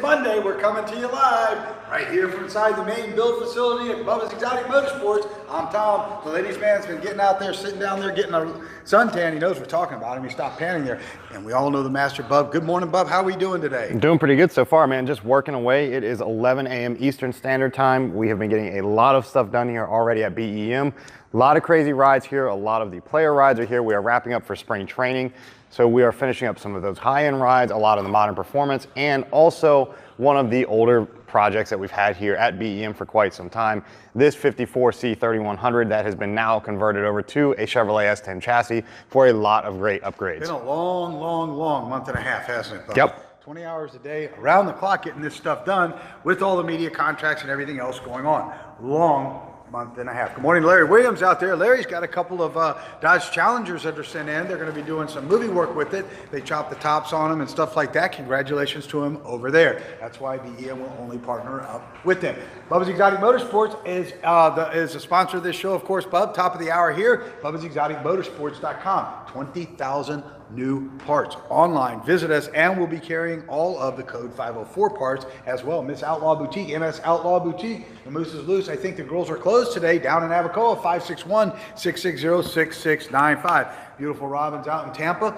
Monday. We're coming to you live right here from inside the main build facility at Bubba's Exotic Motorsports. I'm Tom. The ladies' man's been getting out there, sitting down there, getting a suntan. He knows we're talking about him. He stopped panning there. And we all know the master, Bub. Good morning, Bub. How are we doing today? I'm doing pretty good so far, man. Just working away. It is 11 a.m. Eastern Standard Time. We have been getting a lot of stuff done here already at BEM. A lot of crazy rides here. A lot of the player rides are here. We are wrapping up for spring training. So we are finishing up some of those high-end rides, a lot of the modern performance, and also one of the older projects that we've had here at BEM for quite some time. This 54C 3100 that has been now converted over to a Chevrolet S10 chassis for a lot of great upgrades. Been a long month and a half, hasn't it, Bub? Yep. 20 hours a day, around the clock, getting this stuff done with all the media contracts and everything else going on. Long month and a half. Good morning, Larry Williams out there. Larry's got a couple of Dodge Challengers that are sent in. They're going to be doing some movie work with it. They chop the tops on them and stuff like that. Congratulations to him over there. That's why BEM will only partner up with them. Bubba's Exotic Motorsports is a sponsor of this show, of course, Bub. Top of the hour here, Bubba'sExoticMotorsports.com. 20,000 new parts online. Visit us, and we'll be carrying all of the code 504 parts as well. Miss Outlaw Boutique, MS Outlaw Boutique. The Moose is loose. I think the girls are closed today down in Abacoa, 561-660-6695. Beautiful Robin's out in Tampa,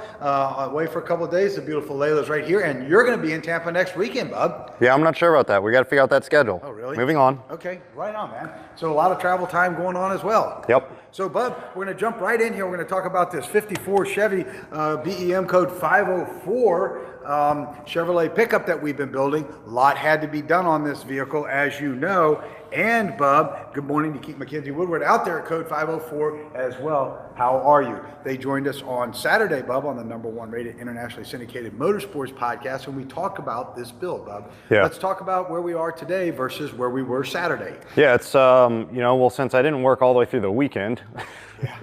away for a couple of days. The beautiful Layla's right here, and you're going to be in Tampa next weekend, Bub. Yeah, I'm not sure about that. We got to figure out that schedule. Oh, really? Moving on. Okay, right on, man. So a lot of travel time going on as well. Yep. So, Bub, we're going to jump right in here. We're going to talk about this 54 Chevy BEM code 504 Chevrolet pickup that we've been building. A lot had to be done on this vehicle, as you know. And, Bub, good morning to Keith McKenzie Woodward out there at code 504 as well. How are you? They joined us on Saturday, Bub, on the #1 rated internationally syndicated motorsports podcast, and we talk about this build, Bub. Yeah. Let's talk about where we are today versus where we were Saturday. Yeah, it's, you know, well, since I didn't work all the way through the weekend, Yeah.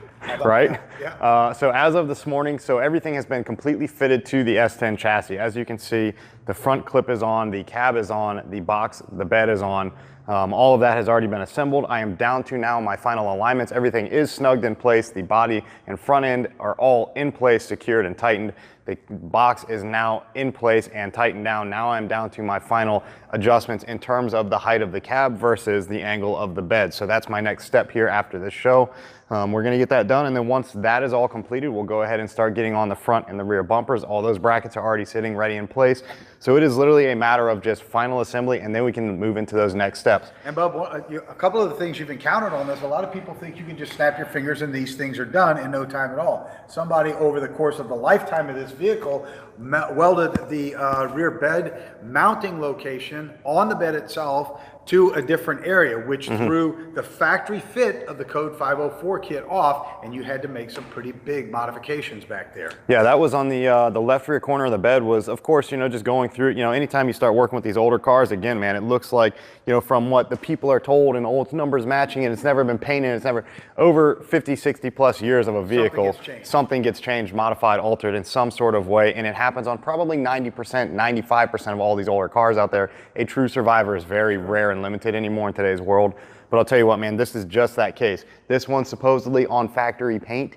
right? Yeah. So as of this morning, so everything has been completely fitted to the S10 chassis. As you can see, the front clip is on, the cab is on, the box, the bed is on. All of that has already been assembled. I am down to now my final alignments. Everything is snugged in place. The body and front end are all in place, secured and tightened. The box is now in place and tightened down. Now I'm down to my final adjustments in terms of the height of the cab versus the angle of the bed. So that's my next step here after this show. We're gonna get that done, and then once that is all completed, we'll go ahead and start getting on the front and the rear bumpers. All those brackets are already sitting ready in place. So it is literally a matter of just final assembly, and then we can move into those next steps. And Bub, a couple of the things you've encountered on this, a lot of people think you can just snap your fingers and these things are done in no time at all. Somebody over the course of the lifetime of this vehicle welded the rear bed mounting location on the bed itself to a different area, which threw the factory fit of the code 504 kit off, and you had to make some pretty big modifications back there. Yeah, that was on the left rear corner of the bed. Was, of course, you know, just going through, you know, anytime you start working with these older cars, again, man, it looks like, you know, from what the people are told and old numbers matching, and it's never been painted, it's never, over 50, 60 plus years of a vehicle, something gets changed, modified, altered in some sort of way, and it happens on probably 90%, 95% of all these older cars out there. A true survivor is very rare and limited anymore in today's world. But I'll tell you what, man, this is just that case. This one's supposedly on factory paint.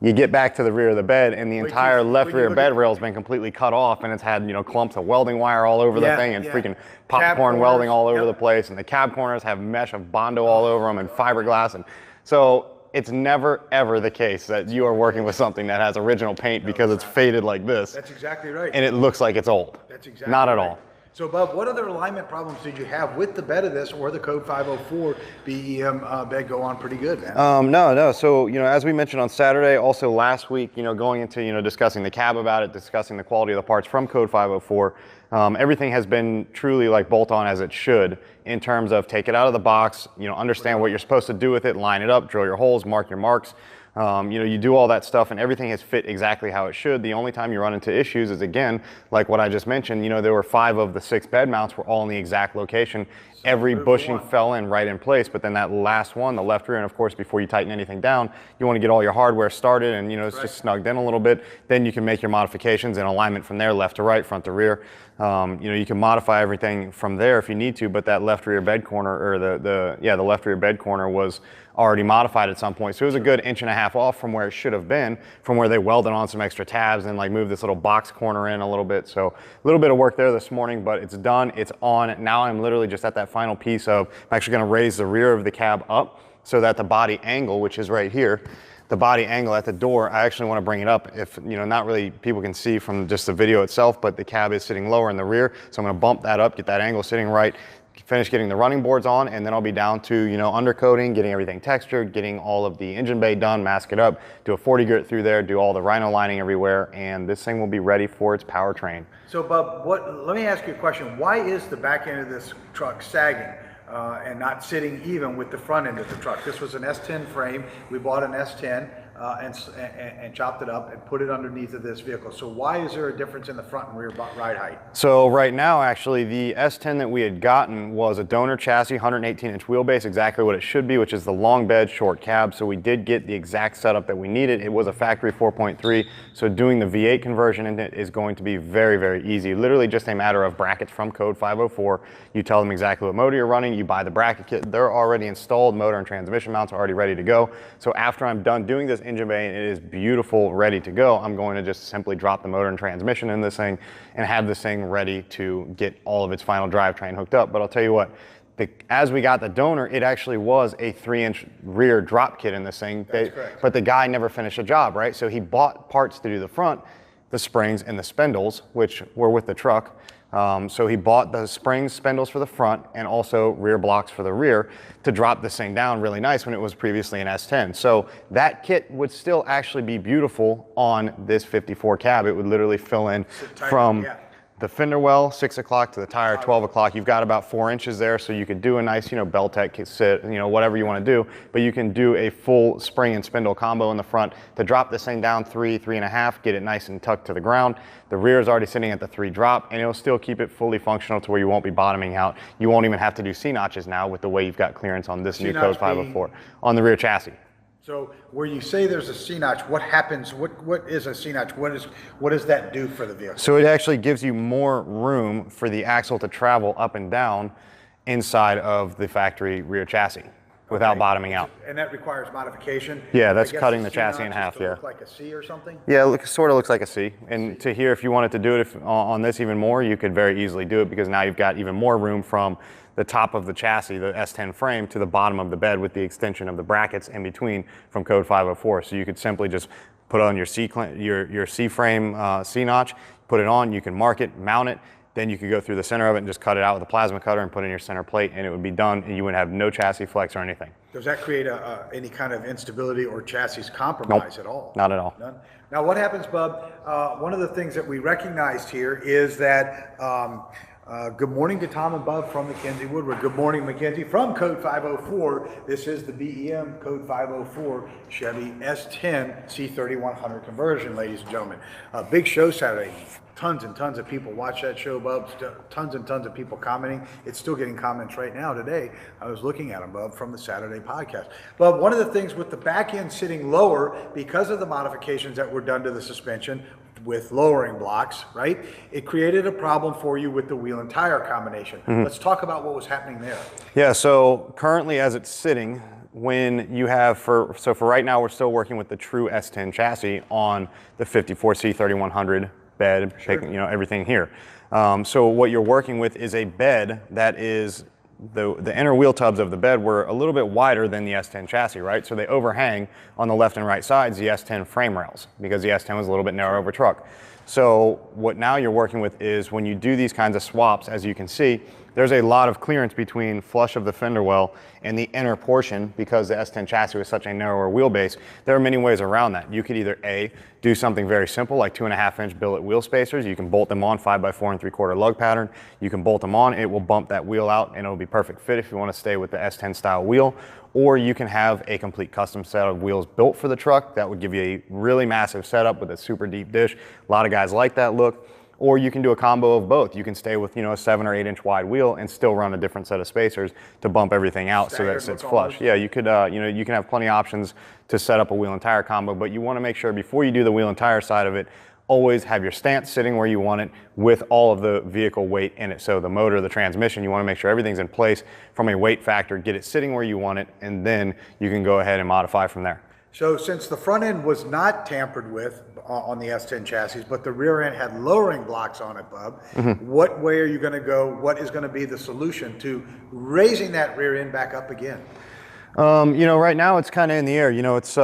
You get back to the rear of the bed, and the entire left rear bed rail has been completely cut off, and it's had, you know, clumps of welding wire all over the thing, and freaking popcorn welding all over the place, and the cab corners have mesh of Bondo all over them and fiberglass. And so it's never ever the case that you are working with something that has original paint because it's faded like this. That's exactly right. And it looks like it's old. That's exactly not at right. all. So, Bub, what other alignment problems did you have with the bed of this or the code 504 BEM bed go on pretty good, man? No. So, you know, as we mentioned on Saturday, also last week, you know, going into, you know, discussing the cab about it, discussing the quality of the parts from code 504, everything has been truly like bolt on as it should in terms of take it out of the box, you know, understand what you're supposed to do with it, line it up, drill your holes, mark your marks. You know, you do all that stuff and everything has fit exactly how it should. The only time you run into issues is, again, like what I just mentioned, you know, there were 5 of the 6 bed mounts were all in the exact location. Every bushing fell in right in place, but then that last one, the left rear, and of course, before you tighten anything down, you want to get all your hardware started and, you know, it's just snugged in a little bit. Then you can make your modifications in alignment from there, left to right, front to rear. You know, you can modify everything from there if you need to, but that left rear bed corner, or the left rear bed corner was already modified at some point. So it was a good 1.5 inches off from where it should have been, from where they welded on some extra tabs and like moved this little box corner in a little bit. So a little bit of work there this morning, but it's done, it's on. Now I'm literally just at that final piece of, I'm actually gonna raise the rear of the cab up so that the body angle, which is right here, the body angle at the door, I actually want to bring it up if, not really people can see from just the video itself, but the cab is sitting lower in the rear. So I'm going to bump that up, get that angle sitting right, finish getting the running boards on, and then I'll be down to, undercoating, getting everything textured, getting all of the engine bay done, mask it up, do a 40 grit through there, do all the rhino lining everywhere, and this thing will be ready for its powertrain. So Bub, let me ask you a question. Why is the back end of this truck sagging? And not sitting even with the front end of the truck. This was an S10 frame. We bought an S10 and chopped it up and put it underneath of this vehicle. So why is there a difference in the front and rear ride height? So right now, actually, the S10 that we had gotten was a donor chassis, 118-inch wheelbase, exactly what it should be, which is the long bed, short cab. So we did get the exact setup that we needed. It was a factory 4.3, so doing the V8 conversion in it is going to be very, very easy. Literally just a matter of brackets from code 504. You tell them exactly what motor you're running, you buy the bracket kit, they're already installed, motor and transmission mounts are already ready to go. So after I'm done doing this engine bay and it is beautiful, ready to go, I'm going to just simply drop the motor and transmission in this thing and have this thing ready to get all of its final drivetrain hooked up. But I'll tell you what, as we got the donor, it actually was a 3-inch rear drop kit in this thing. But the guy never finished the job, right? So he bought parts to do the front, the springs and the spindles, which were with the truck. So he bought the springs, spindles for the front and also rear blocks for the rear to drop this thing down really nice when it was previously an S10. So that kit would still actually be beautiful on this 54 cab. It would literally fill in from the fender well, 6 o'clock, to the tire, 12 o'clock. You've got about 4 inches there, so you could do a nice, Beltec sit, whatever you want to do, but you can do a full spring and spindle combo in the front to drop this thing down 3.5, get it nice and tucked to the ground. The rear is already sitting at the 3 drop, and it'll still keep it fully functional to where you won't be bottoming out. You won't even have to do C-notches now with the way you've got clearance on this new code 504 on the rear chassis. So where you say there's a C-notch, what happens, what is a C-notch? What does that do for the vehicle? So it actually gives you more room for the axle to travel up and down inside of the factory rear chassis without bottoming out. And that requires modification? Yeah, that's cutting the chassis in half, look like a C or something? Yeah, it sort of looks like a C. And to here, if you wanted to do it on this even more, you could very easily do it because now you've got even more room from the top of the chassis, the S10 frame, to the bottom of the bed with the extension of the brackets in between from code 504. So you could simply just put on your C-frame C-notch, put it on, you can mark it, mount it, then you could go through the center of it and just cut it out with a plasma cutter and put in your center plate, and it would be done, and you would have no chassis flex or anything. Does that create any kind of instability or chassis compromise at all? Not at all. None? Now what happens, Bub, one of the things that we recognized here is that good morning to Tom and Bub from Mackenzie Woodward. Good morning, Mackenzie, from Code 504. This is the BEM Code 504 Chevy S10 C3100 conversion, ladies and gentlemen. Big show Saturday. Tons and tons of people watch that show, Bub. Tons and tons of people commenting. It's still getting comments right now today. I was looking at them, Bub, from the Saturday podcast. Bub, one of the things with the back end sitting lower because of the modifications that were done to the suspension with lowering blocks, right? It created a problem for you with the wheel and tire combination. Let's talk about what was happening there. Yeah, so currently as it's sitting, when you have, for right now, we're still working with the true S10 chassis on the 54 C3100 bed, everything here. So what you're working with is a bed that is, the inner wheel tubs of the bed were a little bit wider than the S10 chassis, right? So they overhang on the left and right sides the S10 frame rails because the S10 was a little bit narrower of a truck. So what now you're working with is when you do these kinds of swaps, as you can see, there's a lot of clearance between flush of the fender well and the inner portion because the S10 chassis was such a narrower wheelbase. There are many ways around that. You could either A, do something very simple like 2.5-inch billet wheel spacers. You can bolt them on 5x4 3/4 lug pattern. You can bolt them on, it will bump that wheel out and it'll be perfect fit if you want to stay with the S10 style wheel. Or you can have a complete custom set of wheels built for the truck. That would give you a really massive setup with a super deep dish. A lot of guys like that look. Or you can do a combo of both. You can stay with, a 7 or 8 inch wide wheel and still run a different set of spacers to bump everything out so that it sits flush. Yeah, you could, you can have plenty of options to set up a wheel and tire combo, but you want to make sure before you do the wheel and tire side of it, always have your stance sitting where you want it with all of the vehicle weight in it. So the motor, the transmission, you want to make sure everything's in place from a weight factor, get it sitting where you want it, and then you can go ahead and modify from there. So since the front end was not tampered with on the S10 chassis, but the rear end had lowering blocks on it, Bub, what way are you going to go? What is going to be the solution to raising that rear end back up again? You know, right now it's kind of in the air. You know, it's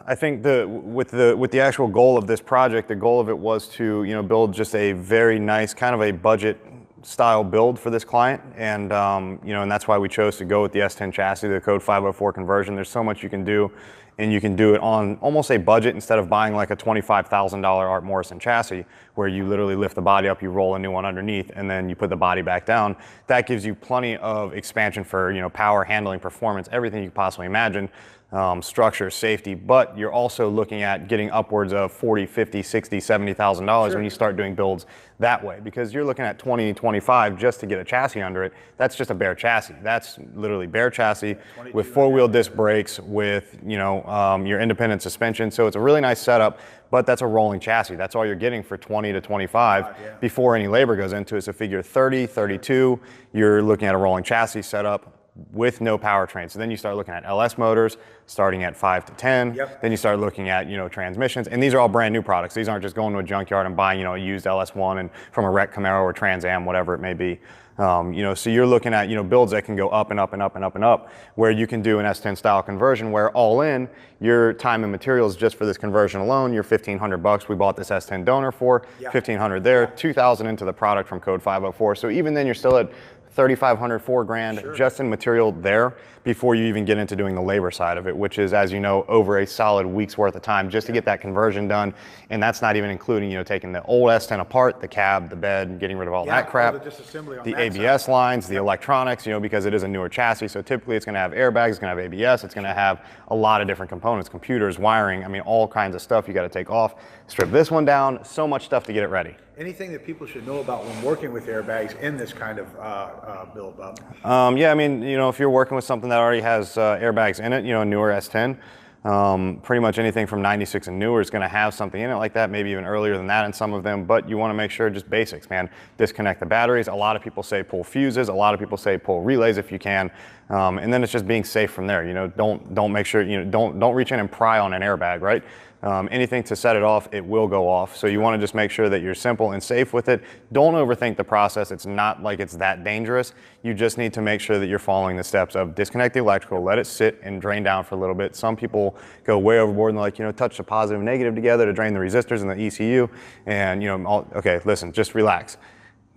I think with the actual goal of this project, the goal of it was to, you know, build just a very nice kind of a budget style build for this client, and you know, and that's why we chose to go with the S10 chassis, the code 504 conversion. There's so much you can do, and you can do it on almost a budget instead of buying like a $25,000 Art Morrison chassis where you literally lift the body up, you roll a new one underneath, and then you put the body back down. That gives you plenty of expansion for, you know, power, handling, performance, everything you could possibly imagine. Structure, safety, but you're also looking at getting upwards of $40, $50, $60, $70,000 when you start doing builds that way, because you're looking at 20, 25 just to get a chassis under it. That's just a bare chassis. That's literally bare chassis with four-wheel disc brakes, with, you know, your independent suspension. So it's a really nice setup, but that's a rolling chassis. That's all you're getting for 20 to 25 before any labor goes into it. So figure 30, 32, you're looking at a rolling chassis setup with no powertrain. So then you start looking at LS motors starting at 5 to 10. Then you start looking at, you know, transmissions, and these are all brand new products. These aren't just going to a junkyard and buying, you know, a used LS1 and from a wrecked Camaro or Trans Am, whatever it may be. You know, so you're looking at, you know, builds that can go up and up and up and up and up, where you can do an S10 style conversion where all in your time and materials just for this conversion alone, you're $1,500. We bought this S10 donor for $1,500 there, $2,000 into the product from code 504. So even then you're still at $3,500, $4,000 just in material there before you even get into doing the labor side of it, which is, as you know, over a solid week's worth of time just to get that conversion done. And that's not even including, you know, taking the old S10 apart, the cab, the bed, getting rid of all that crap, the ABS lines, the electronics, you know, because it is a newer chassis. So typically it's going to have airbags, it's going to have ABS, it's going to have a lot of different components, computers, wiring, I mean, all kinds of stuff you got to take off, strip this one down, so much stuff to get it ready. Anything that people should know about when working with airbags in this kind of build up? Yeah, I mean, you know, if you're working with something that already has airbags in it, you know, a newer S10, pretty much anything from 96 and newer is going to have something in it like that, maybe even earlier than that in some of them, but you want to make sure just basics, man. Disconnect the batteries. A lot of people say pull fuses. A lot of people say pull relays if you can. And then it's just being safe from there. You know, don't make sure, you know, don't reach in and pry on an airbag, right? Anything to set it off, it will go off. So you want to just make sure that you're simple and safe with it. Don't overthink the process. It's not like it's that dangerous. You just need to make sure that you're following the steps of disconnect the electrical, let it sit and drain down for a little bit. Some people go way overboard and like, you know, touch the positive and negative together to drain the resistors and the ECU. And, you know, okay, listen, just relax.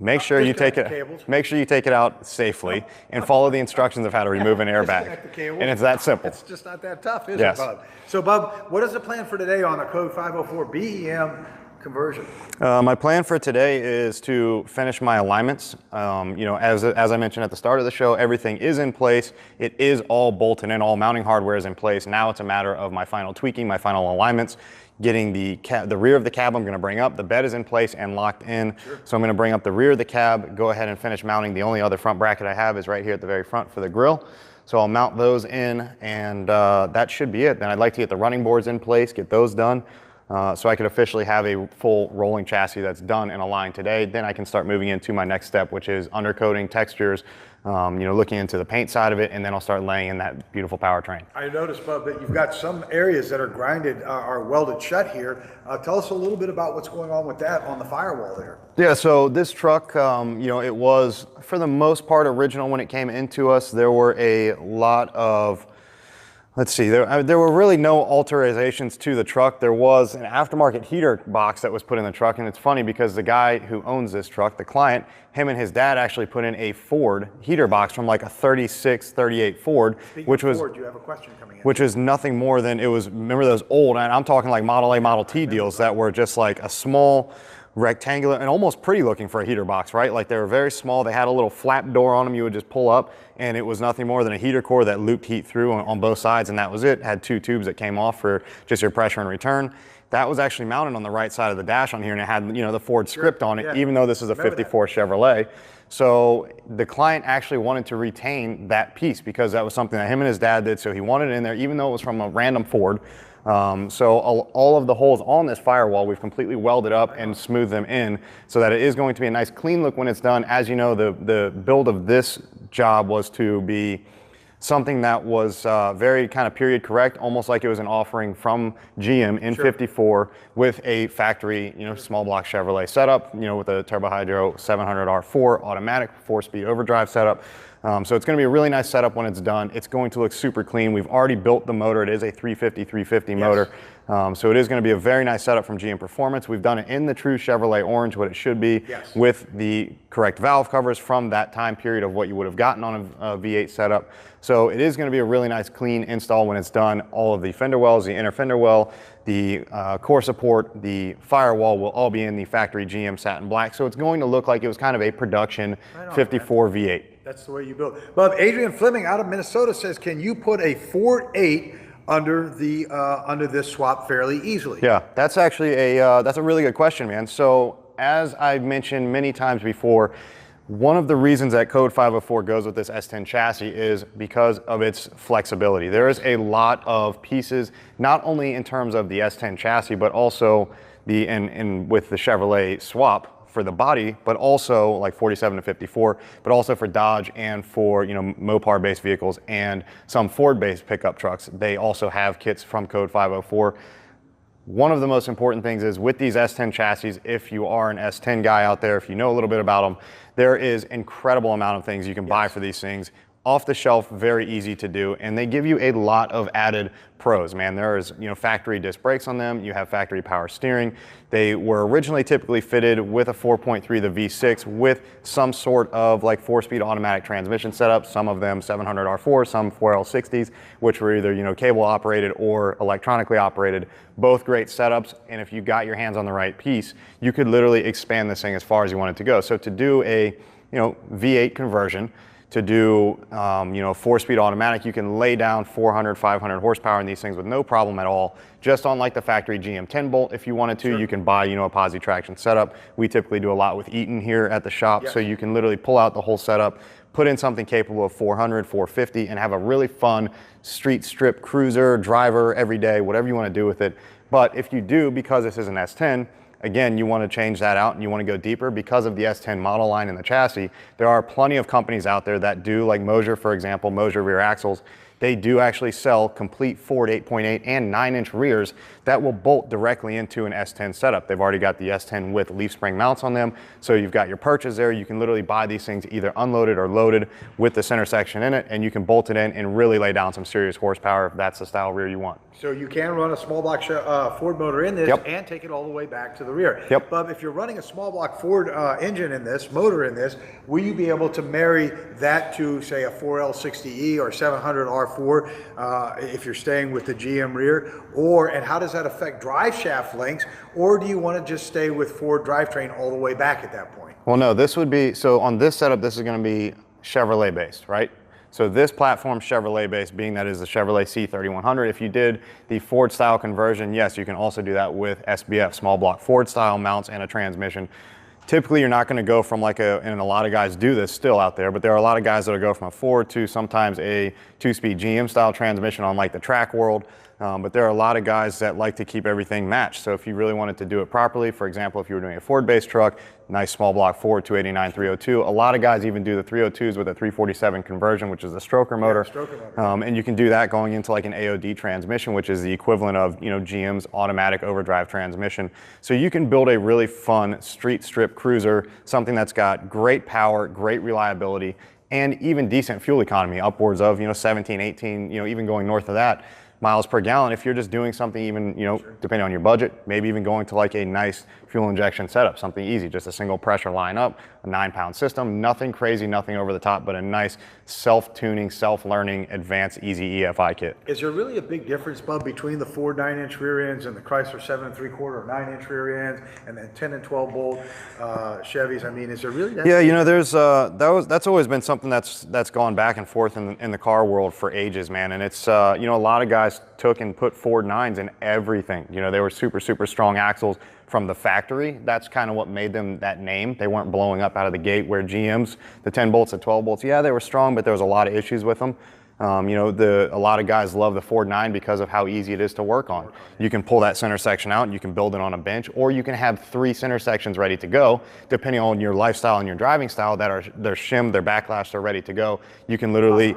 Make sure you take it out safely and follow the instructions of how to remove an airbag. And it's that simple. It's just not that tough, is it, Bub? So, Bub, what is the plan for today on the code 504 BEM conversion? My plan for today is to finish my alignments. You know, as I mentioned at the start of the show, everything is in place. It is all bolted in. All mounting hardware is in place. Now it's a matter of my final tweaking, my final alignments. Getting the rear of the cab I'm going to bring up. The bed is in place and locked in. So I'm going to bring up the rear of the cab, go ahead and finish mounting. The only other front bracket I have is right here at the very front for the grill. So I'll mount those in, and that should be it. Then I'd like to get the running boards in place, get those done, so I could officially have a full rolling chassis that's done and aligned today. Then I can start moving into my next step, which is undercoating, textures, you know, looking into the paint side of it, and then I'll start laying in that beautiful powertrain. I noticed, Bub, that you've got some areas that are grinded, are welded shut here. Tell us a little bit about what's going on with that on the firewall there. Yeah, so this truck, you know, it was, for the most part, original when it came into us. There were a lot of, let's see, there were really no alterations to the truck. There was an aftermarket heater box that was put in the truck, and it's funny because the guy who owns this truck, the client, him and his dad actually put in a Ford heater box from like a 36, 38 Ford, which was, Ford, you have a question coming in. Which is nothing more than, it was, remember those old, and I'm talking like Model A, Model T deals that were just like a small, rectangular and almost pretty looking for a heater box, right? Like they were very small. They had a little flap door on them you would just pull up, and it was nothing more than a heater core that looped heat through on both sides, and that was it. Had two tubes that came off for just your pressure and return. that was actually mounted on the right side of the dash on here, and it had, you know, the Ford script on it, yeah. even though this is a 54 Chevrolet. So the client actually wanted to retain that piece because that was something that him and his dad did. So he wanted it in there, even though it was from a random Ford. So all of the holes on this firewall, we've completely welded up and smoothed them in so that it is going to be a nice clean look when it's done. As you know, the build of this job was to be something that was very kind of period correct, almost like it was an offering from GM in 54 with a factory, you know, small block Chevrolet setup, you know, with a turbo hydro 700R4 automatic 4-speed overdrive setup. So it's going to be a really nice setup when it's done. It's going to look super clean. We've already built the motor. It is a 350 motor. So it is going to be a very nice setup from GM Performance. We've done it in the true Chevrolet orange, what it should be, with the correct valve covers from that time period of what you would have gotten on a V8 setup. So it is going to be a really nice clean install when it's done. All of the fender wells, the inner fender well, the core support, the firewall will all be in the factory GM satin black. So it's going to look like it was kind of a production 54 V8. That's the way you build. But Adrian Fleming out of Minnesota says, can you put a Ford 8 under this swap fairly easily? Yeah, that's actually that's a really good question, man. So as I've mentioned many times before, one of the reasons that Code 504 goes with this S10 chassis is because of its flexibility. There is a lot of pieces, not only in terms of the S10 chassis, but also with the Chevrolet swap for the body, but also like 47 to 54, but also for Dodge and for, you know, Mopar-based vehicles and some Ford-based pickup trucks. They also have kits from Code 504. One of the most important things is with these S10 chassis, if you are an S10 guy out there, if you know a little bit about them, there is incredible amount of things you can buy for these things. Off the shelf, very easy to do, and they give you a lot of added pros, man. There is, you know, factory disc brakes on them. You have factory power steering. They were originally typically fitted with a 4.3, the V6, with some sort of like 4-speed automatic transmission setup. Some of them 700R4, some 4L60s, which were either, you know, cable operated or electronically operated. Both great setups, and if you got your hands on the right piece, you could literally expand this thing as far as you want it to go. So to do a, you know, V8 conversion, to do, you know, 4-speed automatic, you can lay down 400, 500 horsepower in these things with no problem at all. Just on like the factory GM 10 bolt, if you wanted to, you can buy, you know, a posi traction setup. We typically do a lot with Eaton here at the shop, so you can literally pull out the whole setup, put in something capable of 400, 450, and have a really fun street strip cruiser, driver, every day, whatever you want to do with it. But if you do, because this is an S10, again, you want to change that out and you want to go deeper because of the S10 model line and the chassis. There are plenty of companies out there that do, like Mosier, for example, Mosier rear axles. They do actually sell complete Ford 8.8 and 9-inch rears that will bolt directly into an S10 setup. They've already got the S10 with leaf spring mounts on them. So you've got your perches there. You can literally buy these things either unloaded or loaded with the center section in it, and you can bolt it in and really lay down some serious horsepower if that's the style rear you want. So you can run a small block Ford motor in this and take it all the way back to the rear. But if you're running a small block Ford engine in this, motor in this, will you be able to marry that to, say, a 4L60E or 700R4 if you're staying with the GM rear? And how does that affect drive shaft lengths? Or do you want to just stay with Ford drivetrain all the way back at that point? Well, no, this would be, so on this setup, this is going to be Chevrolet based, right? So this platform Chevrolet based, being that is the Chevrolet C3100. If you did the Ford style conversion, yes, you can also do that with SBF, small block Ford style mounts and a transmission. Typically, you're not going to go from like and a lot of guys do this still out there, but there are a lot of guys that'll go from a Ford to sometimes a 2-speed GM style transmission on like the track world. But there are a lot of guys that like to keep everything matched. So if you really wanted to do it properly, for example, if you were doing a Ford-based truck, nice small block Ford 289 302. A lot of guys even do the 302s with a 347 conversion, which is a stroker motor. And you can do that going into like an AOD transmission, which is the equivalent of, you know, GM's automatic overdrive transmission. So you can build a really fun street strip cruiser, something that's got great power, great reliability, and even decent fuel economy, upwards of, you know, 17, 18, you know, even going north of that miles per gallon if you're just doing something even, you know, depending on your budget, maybe even going to like a nice fuel injection setup, something easy, just a single pressure line up, a 9-pound system, nothing crazy, nothing over the top, but a nice self-tuning, self-learning, advanced, easy EFI kit. Is there really a big difference, Bub, between the Ford 9-inch rear ends and the Chrysler 7 3/4 or 9-inch rear ends and then 10 and 12 bolt Chevys? I mean, is there really that? Yeah, you know, that's always been something that's gone back and forth in the car world for ages, man. And it's you know, a lot of guys took and put Ford 9s in everything. You know, they were super strong axles from the factory. That's kind of what made them that name. They weren't blowing up out of the gate where GM's, the 10 bolts, the 12 bolts, yeah, they were strong, but there was a lot of issues with them. You know, a lot of guys love the Ford 9 because of how easy it is to work on. You can pull that center section out and you can build it on a bench, or you can have 3 center sections ready to go, depending on your lifestyle and your driving style, they're shimmed, they're backlashed, they're ready to go. You can literally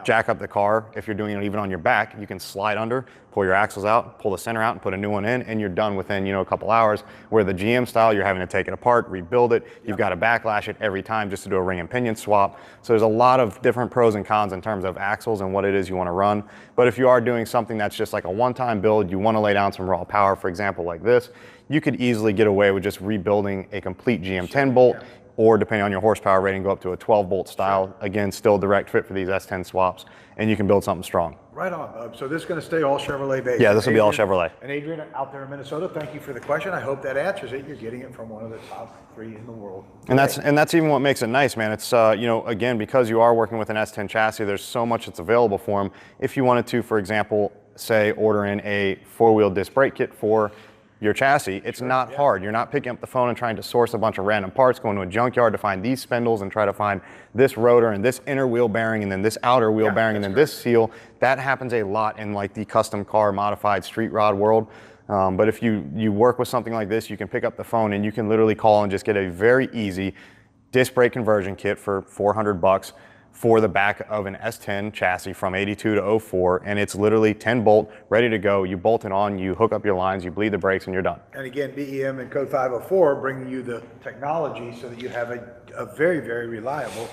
jack up the car. If you're doing it even on your back, you can slide under, pull your axles out, pull the center out and put a new one in, and you're done within, you know, a couple hours. Where the GM style, you're having to take it apart, rebuild it. You've got to backlash it every time just to do a ring and pinion swap. So there's a lot of different pros and cons in terms of axles and what it is you want to run. But if you are doing something that's just like a one-time build, you want to lay down some raw power, for example, like this, you could easily get away with just rebuilding a complete GM 10 bolt. Or depending on your horsepower rating, go up to a 12 bolt style. Again, still direct fit for these S10 swaps, and you can build something strong. Right on, Bub. So this is going to stay all Chevrolet based. Yeah, this will be all Chevrolet. And Adrian, out there in Minnesota, thank you for the question. I hope that answers it. You're getting it from one of the top 3 in the world. And that's even what makes it nice, man. It's you know, again, because you are working with an S10 chassis, there's so much that's available for them. If you wanted to, for example, say order in a 4-wheel disc brake kit for your chassis, it's not hard. You're not picking up the phone and trying to source a bunch of random parts, going to a junkyard to find these spindles and try to find this rotor and this inner wheel bearing and then this outer wheel bearing and then this seal. That happens a lot in like the custom car modified street rod world. But if you work with something like this, you can pick up the phone and you can literally call and just get a very easy disc brake conversion kit for $400 for the back of an S10 chassis from 82 to 04, and it's literally 10 bolt, ready to go. You bolt it on, you hook up your lines, you bleed the brakes, and you're done. And again, BEM and Code 504 bringing you the technology so that you have a very reliable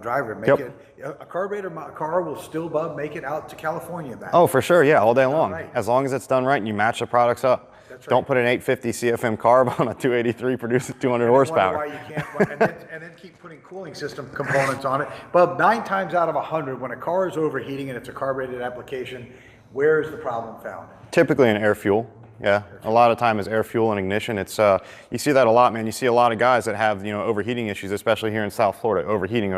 driver. Make it a carburetor car will still, Bub, make it out to California back. Oh, for sure, yeah, all day long. As long as it's done right and you match the products up. That's right. Don't put an 850 CFM carb on a 283 produces 200 horsepower. Why you can't, and then keep putting cooling system components on it. But 9 times out of 100, when a car is overheating and it's a carbureted application, where is the problem found? Typically in air fuel. Yeah, a lot of time is air fuel and ignition. It's you see that a lot, man. You see a lot of guys that have, you know, overheating issues, especially here in South Florida. Overheating.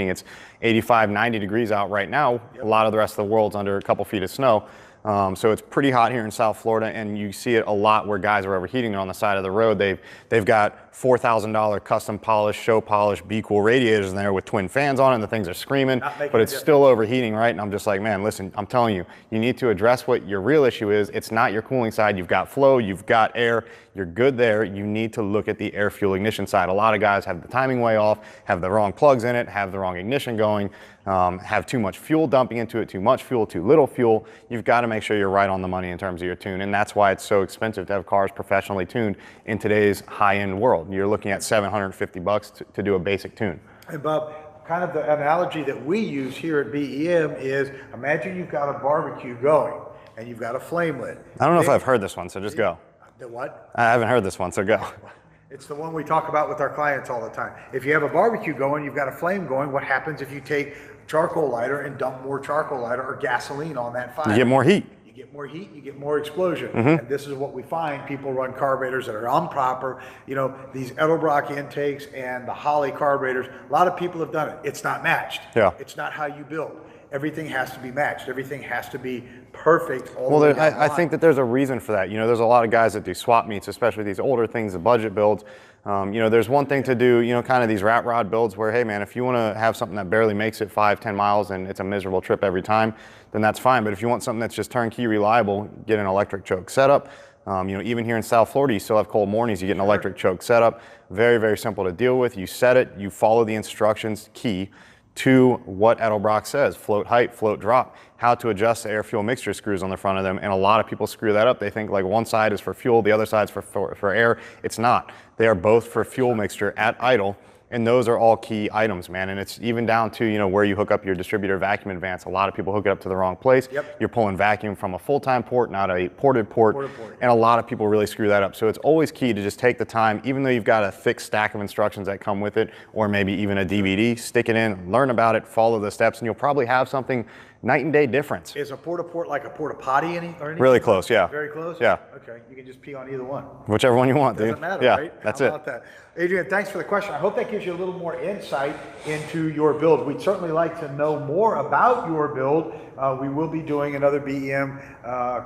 It's 85, 90 degrees out right now. A lot of the rest of the world's under a couple feet of snow. So it's pretty hot here in South Florida, and you see it a lot where guys are overheating on the side of the road. They've got $4,000 custom polished, show polished, Be Cool radiators in there with twin fans on it, and the things are screaming, but it's still overheating, right? And I'm just like, man, listen, I'm telling you, you need to address what your real issue is. It's not your cooling side. You've got flow, you've got air, you're good there. You need to look at the air fuel ignition side. A lot of guys have the timing way off, have the wrong plugs in it, have the wrong ignition going, have too much fuel dumping into it, too much fuel, too little fuel. You've got to make sure you're right on the money in terms of your tune, and that's why it's so expensive to have cars professionally tuned in today's high-end world. You're looking at $750 to do a basic tune. And Bob, kind of the analogy that we use here at BEM is, imagine you've got a barbecue going and you've got a flame lit. I don't know if I've heard this one, so just go. The what? I haven't heard this one, so go. It's the one we talk about with our clients all the time. If you have a barbecue going, you've got a flame going, what happens if you take charcoal lighter and dump more charcoal lighter or gasoline on that fire? You get more heat. You get more heat, you get more explosion. And this is what we find. People run carburetors that are improper. You know, these Edelbrock intakes and the Holley carburetors, a lot of people have done it. It's not matched. Yeah. It's not how you build. Everything has to be matched. Everything has to be perfect. Well, I think that there's a reason for that. You know, there's a lot of guys that do swap meets, especially these older things, the budget builds. You know, there's one thing to do, you know, kind of these rat rod builds where, hey man, if you want to have something that barely makes it 5-10 miles and it's a miserable trip every time, then that's fine. But if you want something that's just turnkey reliable, get an electric choke setup. You know, even here in South Florida, you still have cold mornings, you get an electric choke setup. Very simple to deal with. You set it, you follow the instructions, key to what Edelbrock says, float height, float drop, how to adjust the air fuel mixture screws on the front of them. And a lot of people screw that up. They think like one side is for fuel, the other side's for air. It's not. They are both for fuel mixture at idle. And those are all key items, man. And it's even down to, you know, where you hook up your distributor vacuum advance. A lot of people hook it up to the wrong place. Yep. You're pulling vacuum from a full-time port, not a ported port. And a lot of people really screw that up. So it's always key to just take the time, even though you've got a thick stack of instructions that come with it, or maybe even a DVD, stick it in, learn about it, follow the steps, and you'll probably have something night and day difference. Is a porta-port like a porta-potty or anything? Really close, yeah. Very close? Yeah. Okay, you can just pee on either one. Whichever one you want, dude. Doesn't matter, yeah, right? That's How it. about that? Adrian, thanks for the question. I hope that gives you a little more insight into your build. We'd certainly like to know more about your build. We will be doing another BEM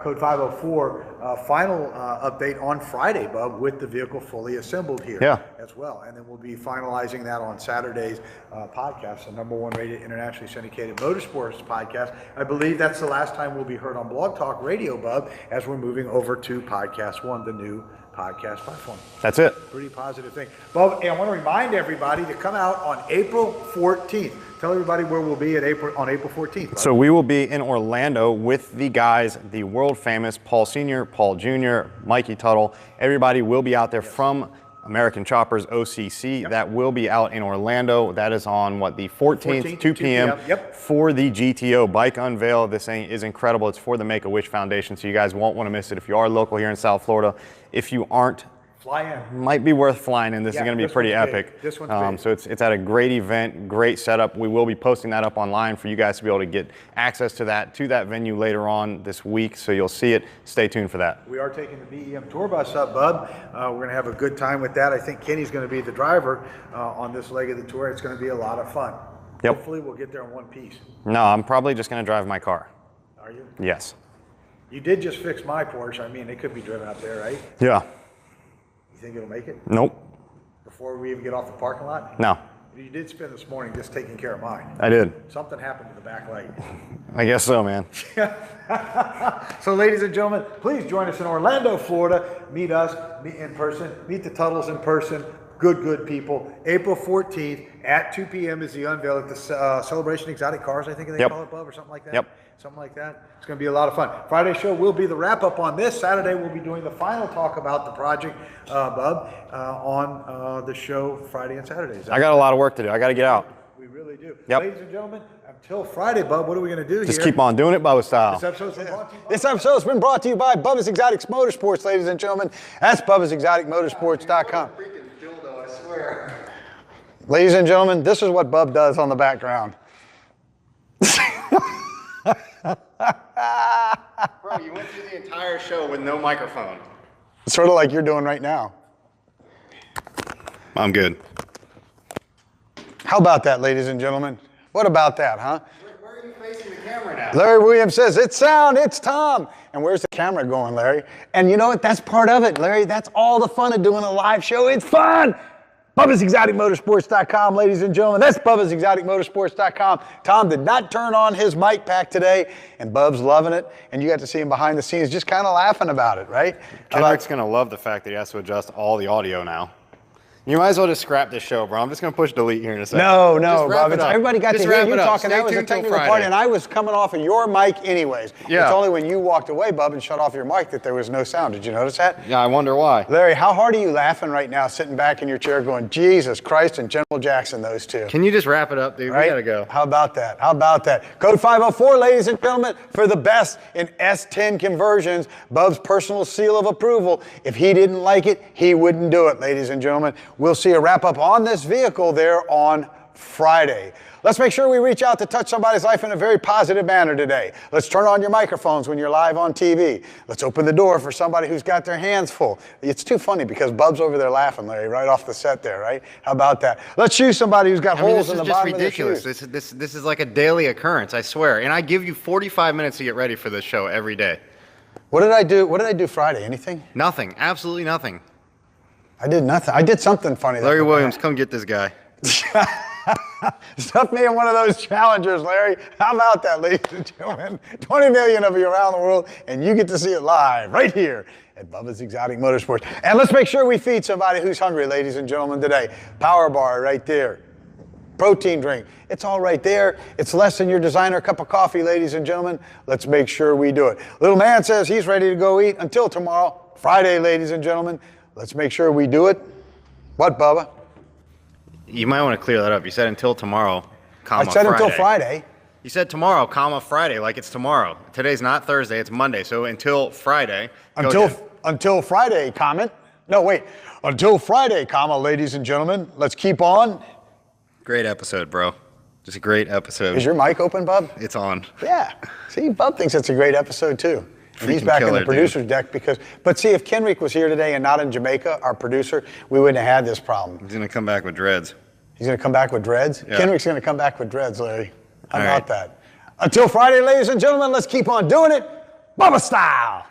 code 504 final update on Friday, Bub, with the vehicle fully assembled here as well. And then we'll be finalizing that on Saturday's podcast, the #1 rated internationally syndicated motorsports podcast. I believe that's the last time we'll be heard on Blog Talk Radio, Bub, as we're moving over to Podcast One, the new podcast platform. That's it. Pretty positive thing. Bub, and I want to remind everybody to come out on April 14th. Tell everybody where we'll be on April 14th. Bub. So we will be in Orlando with the guys, the world famous Paul Sr., Paul Jr., Mikey Tuttle. Everybody will be out there from American Choppers OCC. That will be out in Orlando. That is on the 14th, 2 p.m. For the GTO bike unveil. This thing is incredible. It's for the Make-A-Wish Foundation, so you guys won't want to miss it. If you are local here in South Florida, if you aren't, fly in. Might be worth flying in. This is going to be pretty epic. This one's big. So it's at a great event, great setup. We will be posting that up online for you guys to be able to get access to that venue later on this week. So you'll see it. Stay tuned for that. We are taking the BEM tour bus up, Bub. We're going to have a good time with that. I think Kenny's going to be the driver on this leg of the tour. It's going to be a lot of fun. Yep. Hopefully we'll get there in one piece. No, I'm probably just going to drive my car. Are you? Yes. You did just fix my Porsche. I mean, it could be driven up there, right? Yeah. You think it'll make it? Nope. Before we even get off the parking lot? No. You did spend this morning just taking care of mine. I did. Something happened to the back light. I guess so, man. So, ladies and gentlemen, please join us in Orlando, Florida. Meet us in person. Meet the Tuttles in person. Good people. April 14th at 2 p.m. is the unveil at the Celebration Exotic Cars, I think they call it, Bub, or something like that. Yep. Something like that. It's going to be a lot of fun. Friday show will be the wrap-up on this. Saturday, we'll be doing the final talk about the project, Bub, on the show Friday and Saturday. I got a lot of work to do. I got to get out. We really do. Yep. Ladies and gentlemen, until Friday, Bub, what are we going to do here? Just keep on doing it, Bubba style. This episode's been brought to you by Bubba's Exotics Motorsports, ladies and gentlemen. That's Bubba'sExoticMotorsports.com. I swear. Ladies and gentlemen, this is what Bub does on the background. Bro, you went through the entire show with no microphone. Sort of like you're doing right now. I'm good. How about that, ladies and gentlemen? What about that, huh? Where are you facing the camera now? Larry Williams says, it's sound, it's Tom. And where's the camera going, Larry? And you know what? That's part of it, Larry. That's all the fun of doing a live show. It's fun. Bubba'sExoticMotorsports.com, ladies and gentlemen. That's Bubba'sExoticMotorsports.com. Tom did not turn on his mic pack today, and Bub's loving it. And you got to see him behind the scenes just kind of laughing about it, right? Kendrick's going to love the fact that he has to adjust all the audio now. You might as well just scrap this show, bro. I'm just going to push delete here in a second. No, Bob. Everybody got to hear you talking. That was a technical part, and I was coming off of your mic anyways. Yeah. It's only when you walked away, Bub, and shut off your mic that there was no sound. Did you notice that? Yeah, I wonder why. Larry, how hard are you laughing right now, sitting back in your chair going, Jesus Christ and General Jackson, those two? Can you just wrap it up, dude? Right? We got to go. How about that? How about that? Code 504, ladies and gentlemen, for the best in S10 conversions. Bub's personal seal of approval. If he didn't like it, he wouldn't do it, ladies and gentlemen. We'll see a wrap-up on this vehicle there on Friday. Let's make sure we reach out to touch somebody's life in a very positive manner today. Let's turn on your microphones when you're live on TV. Let's open the door for somebody who's got their hands full. It's too funny because Bub's over there laughing, Larry, right off the set there, right? How about that? Let's choose somebody who's got holes in the bottom of their shoes. This is just ridiculous. This is like a daily occurrence, I swear. And I give you 45 minutes to get ready for this show every day. What did I do? What did I do Friday? Anything? Nothing. Absolutely nothing. I did nothing. I did something funny. Larry Williams, come get this guy. Stuff me in one of those challengers, Larry. How about that, ladies and gentlemen? 20 million of you around the world, and you get to see it live right here at Bubba's Exotic Motorsports. And let's make sure we feed somebody who's hungry, ladies and gentlemen, today. Power bar right there. Protein drink. It's all right there. It's less than your designer cup of coffee, ladies and gentlemen. Let's make sure we do it. Little man says he's ready to go eat until tomorrow, Friday, ladies and gentlemen. Let's make sure we do it. What, Bubba? You might want to clear that up. You said until tomorrow, comma, I said Friday. until Friday. You said tomorrow, comma, Friday, like it's tomorrow. Today's not Thursday, it's Monday. So until Friday. Until Friday, comment. No, wait. Until Friday, comma, ladies and gentlemen. Let's keep on. Great episode, bro. Just a great episode. Is your mic open, Bub? It's on. Yeah. See, Bub thinks it's a great episode too. And he's Freaking back in killer, the producer's deck but see, if Kenrick was here today and not in Jamaica, our producer, we wouldn't have had this problem. He's gonna come back with dreads. He's going to come back with dreads? Yeah. Kenrick's going to come back with dreads, Larry. How All about right. that? Until Friday, ladies and gentlemen, let's keep on doing it Bubba style.